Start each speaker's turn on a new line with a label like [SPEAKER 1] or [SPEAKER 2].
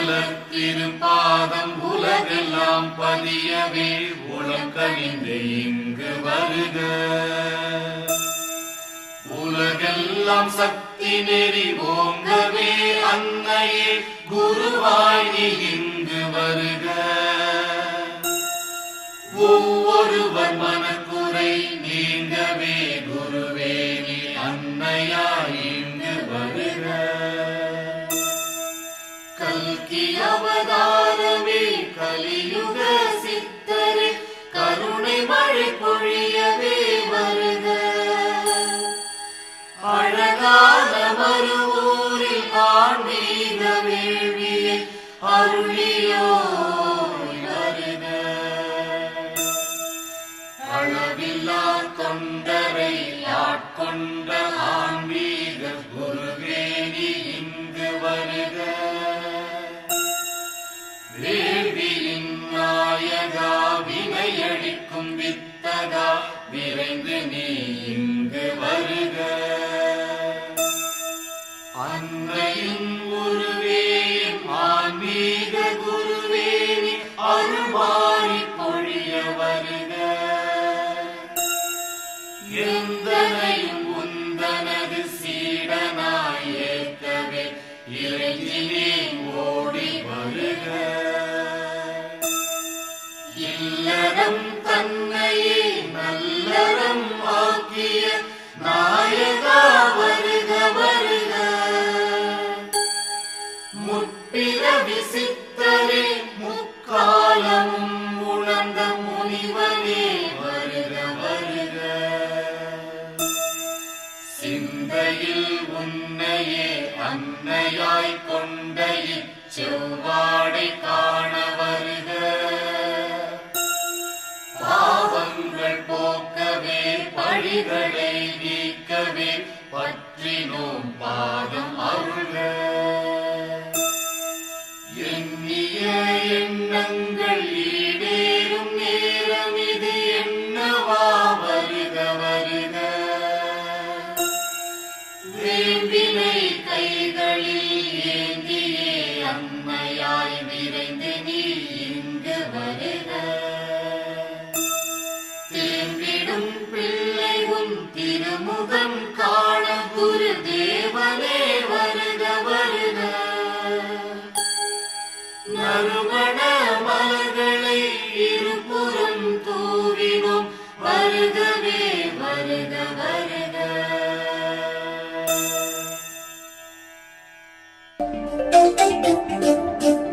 [SPEAKER 1] திருப்பாதம் உலகெல்லாம் பதியவே உளம் கனிந்து இங்கு வருக. உலகெல்லாம் சக்தி நெறி ஓங்கவே அன்னையே குருவாய் நீ இங்கு வருக. ஒவ்வொருவர் மனக்குறை நீங்கவே குருவே நீ அன்னையாய் இங்கு வருக. கல்கி அவதாரமே கலியுக சித்தரே கருணை மழை பொழியவே வருக. அழகான மறுவூரில் ஆன்மீக வேள்வியை அருளியோ வருக. அளவில்லா தொண்டரை ஆட்கொண்ட ஆன்மீக குருவே நீ இங்கு வருக. வேள்வியின் நாயகா வினையளிக்கும் வித்தகா விரைந்து நீ இங்கு வருக. அன்னையின் குருவே ஆன்மீக குருவே நீ அருள்வாரி பொழிய வருக. எந்தனையும் உந்தனது சீடனாய் ஏற்கவே இறைஞ்சினே ஓடி வருக. இல்லறம் தன்னையே நல்லறம் ஆக்கிய நாயகா வருக வருக. முற்பிறவி சித்தரே முக்காலமும் உணர்ந்த முனிவனே வருக வருக. சிந்தையில் உன்னையே அன்னையாய் கொண்ட இச்செவ்வாடை காண வருக. பாவங்கள் போக்கவே பழிகளை நீக்கவே பற்றினோம் பாதம் அருள்க. எண்ணிய எண்ணங்கள் ஈடேறும் நேரம் இது என்னவா வருக வருக. வேம்பினை கைகளில் ஏந்தியே அன்னையாய் விரைந்து நீ இங்கு வருக. தேம்பிடும் பிள்ளை உன் திருமுகம் காண குரு தேவனே வருக வருக. நறுமண மலர்களை இருபுறம் தூவினோம் வருகவே வருக வருக.
[SPEAKER 2] Thank you.